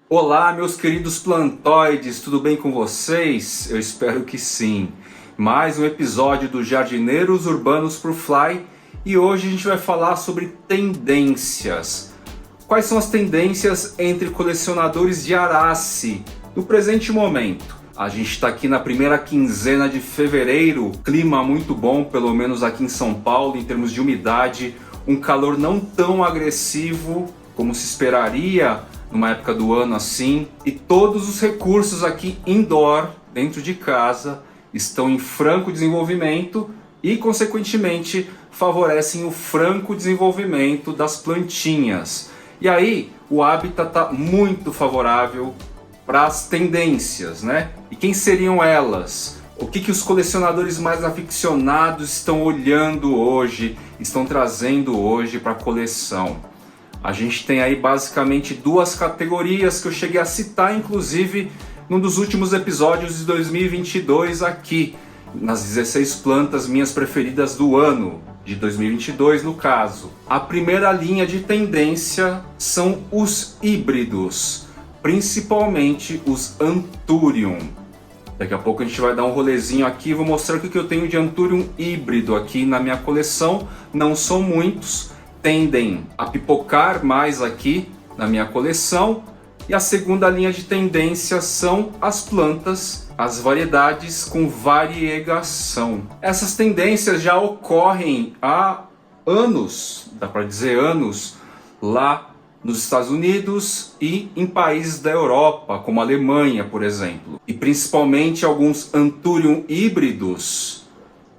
Olá, meus queridos plantoides, tudo bem com vocês? Eu espero que sim. Mais um episódio do Jardineiros Urbanos por Fly e hoje a gente vai falar sobre tendências. Quais são as tendências entre colecionadores de arace no presente momento? A gente está aqui na primeira quinzena de fevereiro, clima muito bom, pelo menos aqui em São Paulo, em termos de umidade, um calor não tão agressivo como se esperaria numa época do ano assim, e todos os recursos aqui indoor, dentro de casa, estão em franco desenvolvimento e, consequentemente, favorecem o franco desenvolvimento das plantinhas. E aí, o habitat está muito favorável para as tendências, né? E quem seriam elas? O que os colecionadores mais aficionados estão olhando hoje, estão trazendo hoje para a coleção? A gente tem aí basicamente duas categorias que eu cheguei a citar, inclusive, num dos últimos episódios de 2022 aqui, nas 16 plantas minhas preferidas do ano, de 2022 no caso. A primeira linha de tendência são os híbridos, principalmente os Anthurium. Daqui a pouco a gente vai dar um rolezinho aqui e vou mostrar o que eu tenho de Anthurium híbrido aqui na minha coleção. Não são muitos, tendem a pipocar mais aqui na minha coleção. E a segunda linha de tendência são as plantas, as variedades com variegação. Essas tendências já ocorrem há anos, dá para dizer anos, lá nos Estados Unidos e em países da Europa, como a Alemanha, por exemplo. E principalmente alguns Anthurium híbridos,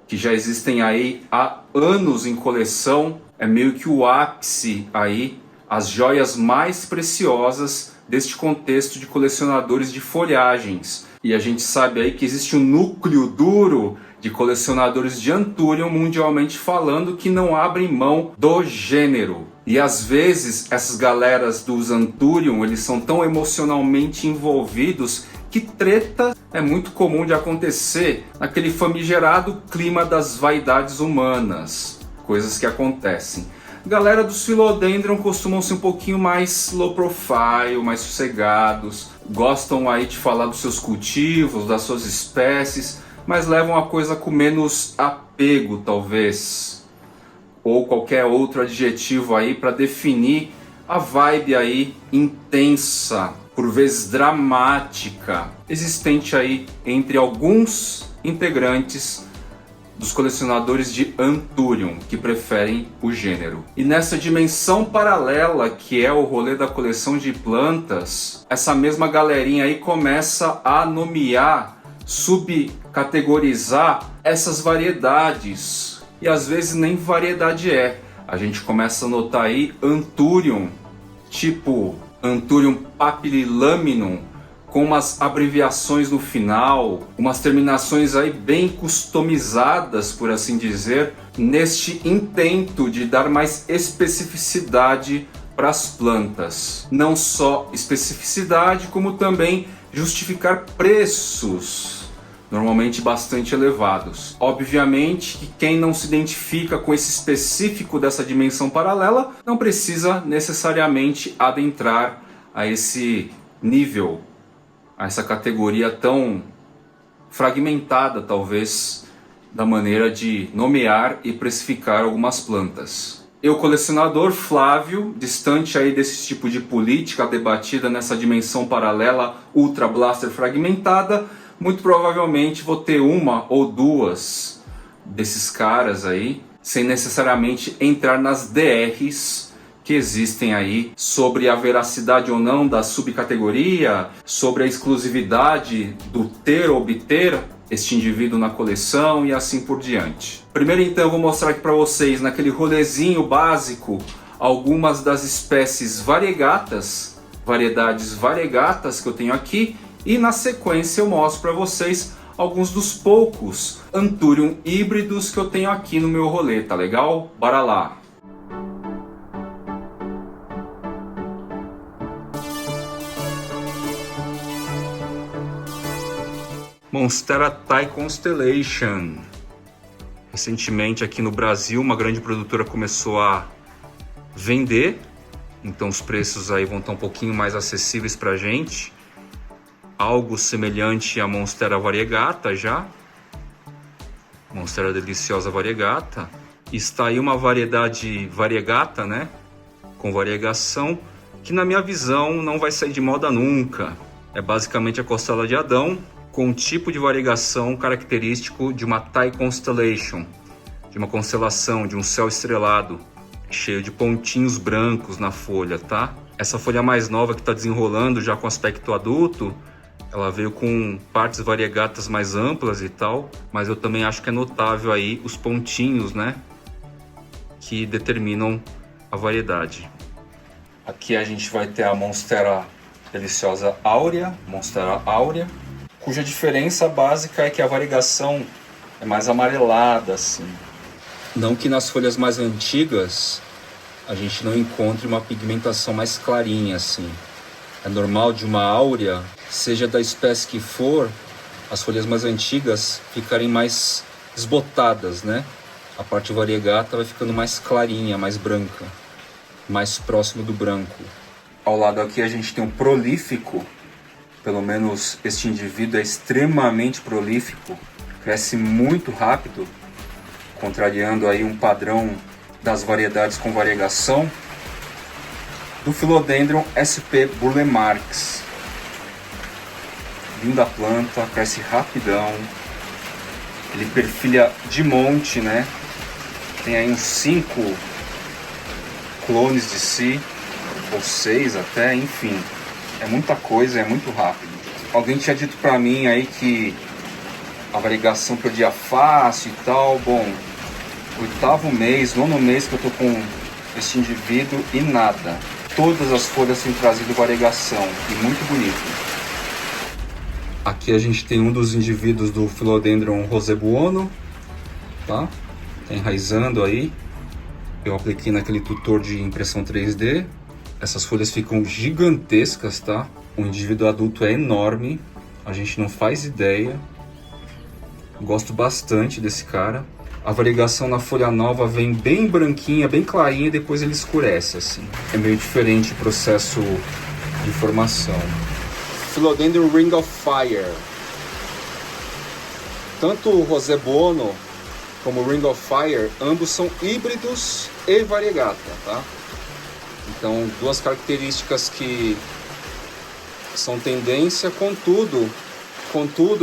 que já existem aí há anos em coleção, é meio que o ápice aí, as joias mais preciosas deste contexto de colecionadores de folhagens. E a gente sabe aí que existe um núcleo duro de colecionadores de Anthurium, mundialmente falando, que não abrem mão do gênero. E às vezes essas galeras dos Anthurium, eles são tão emocionalmente envolvidos que treta é muito comum de acontecer naquele famigerado clima das vaidades humanas. Coisas que acontecem. Galera dos Philodendron costumam ser um pouquinho mais low profile, mais sossegados, gostam aí de falar dos seus cultivos, das suas espécies, mas levam a coisa com menos apego, talvez, ou qualquer outro adjetivo aí para definir a vibe aí intensa, por vezes dramática, existente aí entre alguns integrantes dos colecionadores de Anthurium, que preferem o gênero. E nessa dimensão paralela, que é o rolê da coleção de plantas, essa mesma galerinha aí começa a nomear, subcategorizar essas variedades. E às vezes nem variedade é. A gente começa a notar aí Anthurium, tipo Anthurium papillilaminum, com umas abreviações no final, umas terminações aí bem customizadas, por assim dizer, neste intento de dar mais especificidade para as plantas. Não só especificidade, como também justificar preços, normalmente bastante elevados. Obviamente que quem não se identifica com esse específico dessa dimensão paralela, não precisa necessariamente adentrar a esse nível, a essa categoria tão fragmentada, talvez, da maneira de nomear e precificar algumas plantas. Eu, colecionador Flávio, distante aí desse tipo de política debatida nessa dimensão paralela ultra blaster fragmentada, muito provavelmente vou ter uma ou duas desses caras aí, sem necessariamente entrar nas DRs que existem aí sobre a veracidade ou não da subcategoria, sobre a exclusividade do ter ou obter este indivíduo na coleção e assim por diante. Primeiro então eu vou mostrar aqui para vocês, naquele rolezinho básico, algumas das espécies variegatas, variedades variegatas que eu tenho aqui, e na sequência eu mostro para vocês alguns dos poucos Anthurium híbridos que eu tenho aqui no meu rolê, tá legal? Bora lá! Monstera Thai Constellation. Recentemente aqui no Brasil uma grande produtora começou a vender então os preços aí vão estar um pouquinho mais acessíveis para a gente. Algo semelhante à Monstera variegata já. Monstera deliciosa variegata. Está aí uma variedade variegata, né? Com variegação, que na minha visão não vai sair de moda nunca. É basicamente a costela de Adão, com um tipo de variegação característico de uma Thai Constellation, de uma constelação, de um céu estrelado, cheio de pontinhos brancos na folha, tá? Essa folha mais nova que está desenrolando já com aspecto adulto, ela veio com partes variegatas mais amplas e tal, mas eu também acho que é notável aí os pontinhos, né? Que determinam a variedade. Aqui a gente vai ter a Monstera Deliciosa Áurea, Monstera Áurea, cuja diferença básica é que a variegação é mais amarelada, assim. Não que nas folhas mais antigas a gente não encontre uma pigmentação mais clarinha, assim. É normal de uma áurea, seja da espécie que for, as folhas mais antigas ficarem mais desbotadas, né? A parte variegata vai ficando mais clarinha, mais branca, mais próximo do branco. Ao lado aqui a gente tem um prolífico, pelo menos este indivíduo é extremamente prolífico, cresce muito rápido, contrariando aí um padrão das variedades com variegação, do Philodendron SP Burle Marx. Linda planta, cresce rapidão, ele perfilha de monte, né? Tem aí uns 5 clones de si, ou 6 até, enfim. É muita coisa, é muito rápido. Alguém tinha dito pra mim aí que a variegação perdia fácil e tal. Bom, 8º mês, 9º mês que eu tô com esse indivíduo e nada. Todas as folhas têm trazido variegação e muito bonito. Aqui a gente tem um dos indivíduos do Philodendron rosebuono, tá? Tá enraizando aí. Eu apliquei naquele tutor de impressão 3D. Essas folhas ficam gigantescas, tá? O indivíduo adulto é enorme. A gente não faz ideia. Gosto bastante desse cara. A variegação na folha nova vem bem branquinha, bem clarinha e depois ele escurece, assim. É meio diferente o processo de formação. Philodendron Ring of Fire. Tanto o rosebuono como o Ring of Fire, ambos são híbridos e variegata, tá? Então, duas características que são tendência, contudo,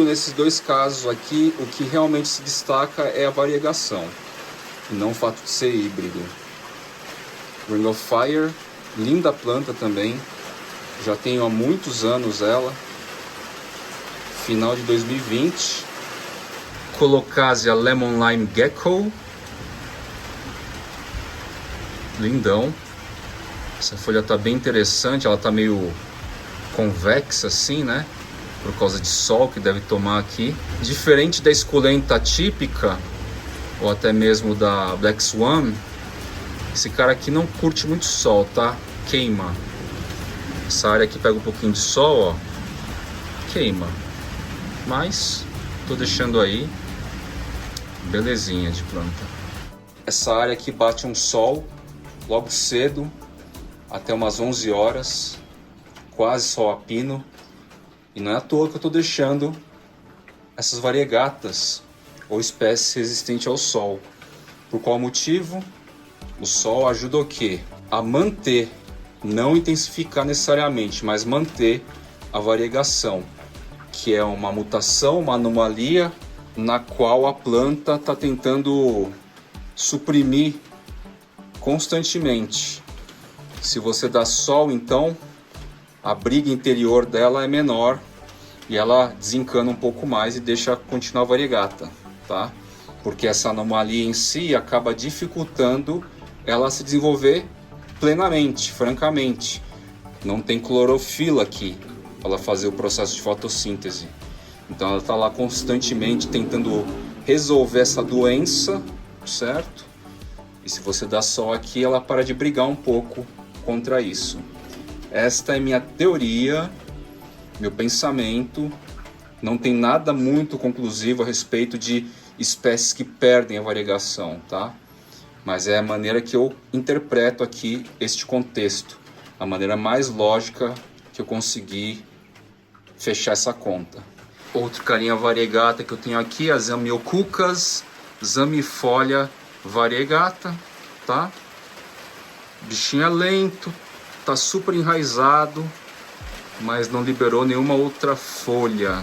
nesses dois casos aqui, o que realmente se destaca é a variegação, e não o fato de ser híbrido. Ring of Fire, linda planta também, já tenho há muitos anos ela, final de 2020. Colocasia Lemon Lime Gecko, lindão. Essa folha tá bem interessante, ela tá meio convexa assim, né? Por causa de sol que deve tomar aqui. Diferente da esculenta típica, ou até mesmo da Black Swan, esse cara aqui não curte muito sol, tá? Queima. Essa área aqui pega um pouquinho de sol, ó. Queima. Mas tô deixando aí. Belezinha de planta. Essa área aqui bate um sol logo cedo, até umas 11 horas, quase sol a pino. E não é à toa que eu estou deixando essas variegatas ou espécies resistentes ao sol. Por qual motivo? O sol ajuda o quê? A manter, não intensificar necessariamente, mas manter a variegação, que é uma mutação, uma anomalia na qual a planta está tentando suprimir constantemente. Se você dá sol, então a briga interior dela é menor e ela desencana um pouco mais e deixa continuar a variegata, tá? Porque essa anomalia em si acaba dificultando ela se desenvolver plenamente, francamente. Não tem clorofila aqui para ela fazer o processo de fotossíntese. Então ela está lá constantemente tentando resolver essa doença, certo? E se você dá sol aqui, ela para de brigar um pouco contra isso. Esta é minha teoria, meu pensamento. Não tem nada muito conclusivo a respeito de espécies que perdem a variegação, tá? Mas é a maneira que eu interpreto aqui este contexto. a maneira mais lógica que eu consegui fechar essa conta. Outra carinha variegata que eu tenho aqui, a Zamioculcas zamifolia variegata, tá? Bichinho é lento, tá super enraizado, mas não liberou nenhuma outra folha,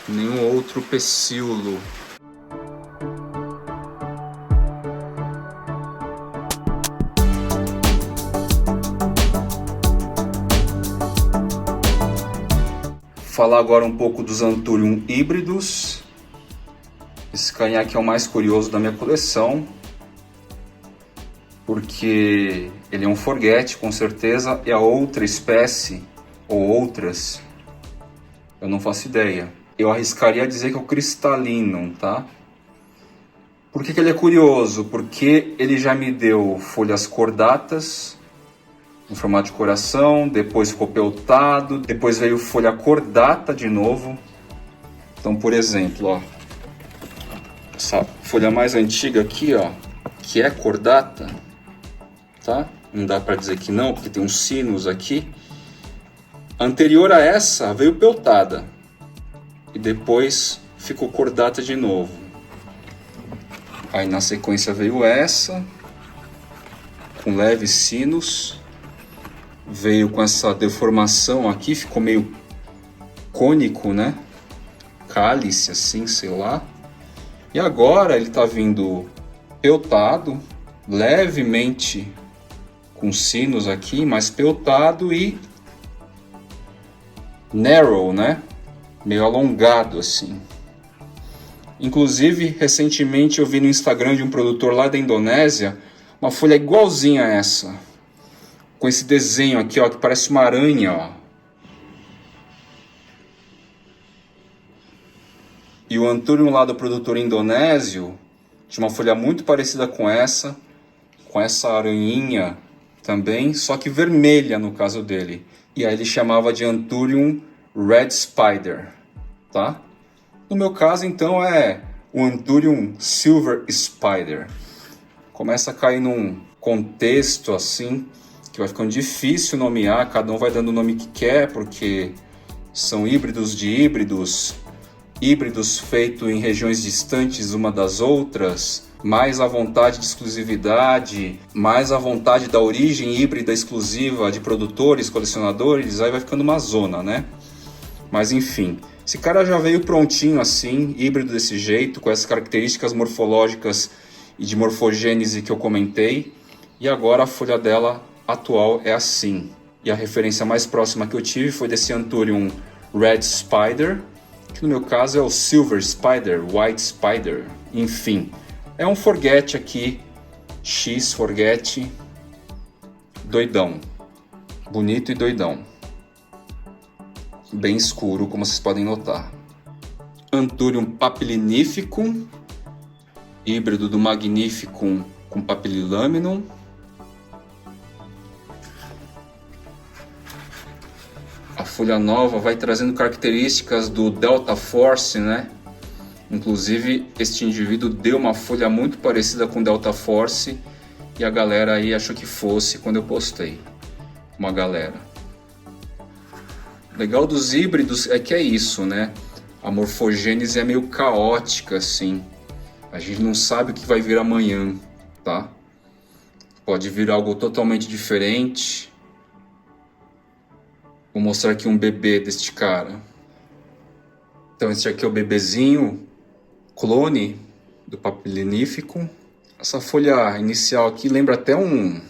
nenhum outro pecíolo. Falar agora um pouco dos Anthurium híbridos. Esse carinha aqui é o mais curioso da minha coleção, porque ele é um forget, com certeza, é a outra espécie, ou outras, eu não faço ideia. Eu arriscaria dizer que é o Crystallinum, tá? Por que ele é curioso? Porque ele já me deu folhas cordatas, no formato de coração, depois ficou peltado, depois veio folha cordata de novo. Então, por exemplo, ó, essa folha mais antiga aqui, ó, que é cordata, tá? Não dá para dizer que não, porque tem uns sinos aqui. Anterior a essa veio peltada e depois ficou cordata de novo. Aí na sequência veio essa, com leves sinos. Veio com essa deformação aqui, ficou meio cônico, né? Cálice, assim, sei lá. E agora ele tá vindo peltado, levemente com sinos aqui, mas peltado e narrow, né? Meio alongado, assim. Inclusive, recentemente eu vi no Instagram de um produtor lá da Indonésia uma folha igualzinha a essa, com esse desenho aqui, ó, que parece uma aranha, ó. E o Anthurium lá do produtor indonésio tinha uma folha muito parecida com essa aranhinha também, só que vermelha no caso dele. E aí ele chamava de Anthurium Red Spider, tá? No meu caso, então, é o Anthurium Silver Spider. Começa a cair num contexto assim que vai ficando difícil nomear, cada um vai dando o nome que quer, porque são híbridos de híbridos, híbridos feitos em regiões distantes uma das outras, mais a vontade de exclusividade, mais a vontade da origem híbrida exclusiva de produtores, colecionadores, aí vai ficando uma zona, né? Mas enfim, esse cara já veio prontinho assim, híbrido desse jeito, com essas características morfológicas e de morfogênese que eu comentei, e agora a folha dela atual é assim. E a referência mais próxima que eu tive foi desse Anthurium Red Spider, que no meu caso é o Silver Spider, White Spider, enfim. É um forget aqui, X forget, doidão, bonito e doidão. Bem escuro, como vocês podem notar. Anthurium papilinificum, híbrido do Magnificum com Papililaminum. A folha nova vai trazendo características do Delta Force, né? Inclusive, este indivíduo deu uma folha muito parecida com Delta Force e a galera aí achou que fosse quando eu postei. Uma galera. O legal dos híbridos é que é isso, né? A morfogênese é meio caótica, assim. A gente não sabe o que vai vir amanhã, tá? Pode vir algo totalmente diferente. Vou mostrar aqui um bebê deste cara. Então esse aqui é o bebezinho, clone do Papilinificum. Essa folha inicial aqui lembra até um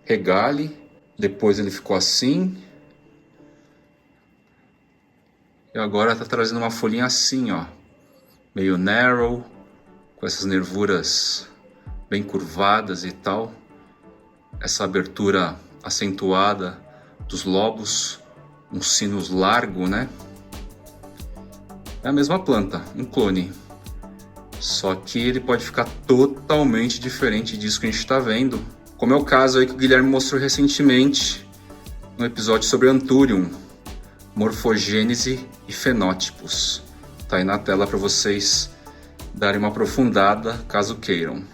regale. Depois ele ficou assim. E agora está trazendo uma folhinha assim, ó. Meio narrow, com essas nervuras bem curvadas e tal. Essa abertura acentuada dos lobos. Um sinus largo, né? É a mesma planta, um clone. Só que ele pode ficar totalmente diferente disso que a gente está vendo. Como é o caso aí que o Guilherme mostrou recentemente no episódio sobre Anthurium, morfogênese e fenótipos. Tá aí na tela para vocês darem uma aprofundada, caso queiram.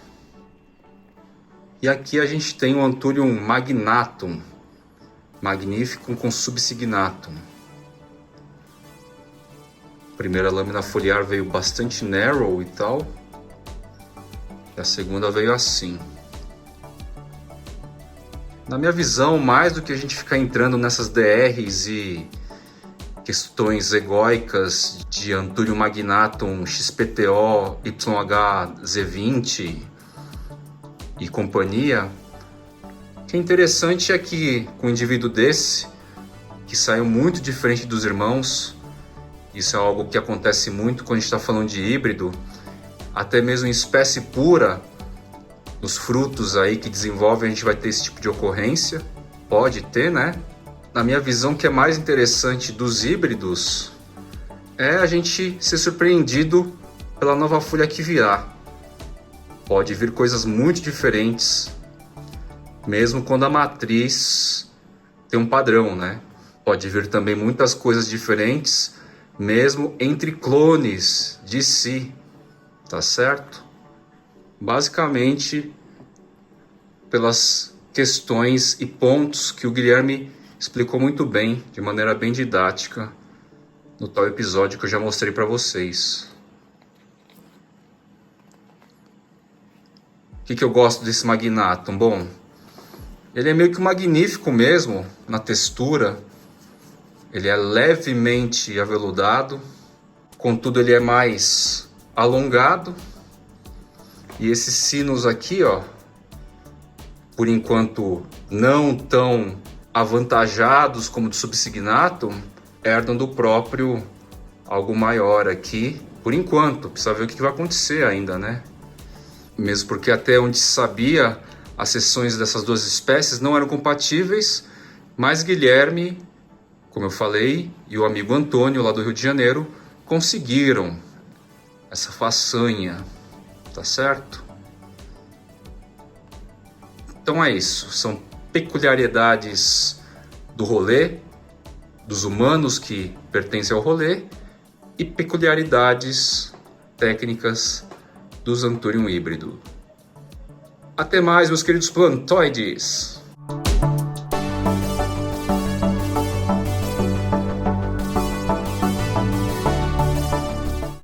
E aqui a gente tem o Anthurium magnatum, Magnificum com Subsignatum. A primeira lâmina foliar veio bastante narrow e tal. E a segunda veio assim. Na minha visão, mais do que a gente ficar entrando nessas DRs e questões egóicas de Anthurium magnatum, XPTO, YHZ20 e companhia, o que é interessante é que com um indivíduo desse, que saiu muito diferente dos irmãos, isso é algo que acontece muito quando a gente está falando de híbrido, até mesmo em espécie pura, os frutos aí que desenvolvem, a gente vai ter esse tipo de ocorrência, pode ter, né? Na minha visão, o que é mais interessante dos híbridos é a gente ser surpreendido pela nova folha que virá. Pode vir coisas muito diferentes, mesmo quando a matriz tem um padrão, né? Pode vir também muitas coisas diferentes, mesmo entre clones de si, tá certo? Basicamente, pelas questões e pontos que o Guilherme explicou muito bem, de maneira bem didática, no tal episódio que eu já mostrei para vocês. O que eu gosto desse Magnatum? Bom, ele é meio que um magnífico mesmo, na textura. Ele é levemente aveludado, contudo ele é mais alongado. E esses sinos aqui, ó, por enquanto não tão avantajados como do Subsignatum, herdam do próprio algo maior aqui, por enquanto. Precisa ver o que vai acontecer ainda, né? Mesmo porque até onde se sabia, as seções dessas duas espécies não eram compatíveis, mas Guilherme, como eu falei, e o amigo Antônio, lá do Rio de Janeiro, conseguiram essa façanha, tá certo? Então é isso, são peculiaridades do rolê, dos humanos que pertencem ao rolê, e peculiaridades técnicas dos Anthurium híbrido. Até mais, meus queridos plantoides!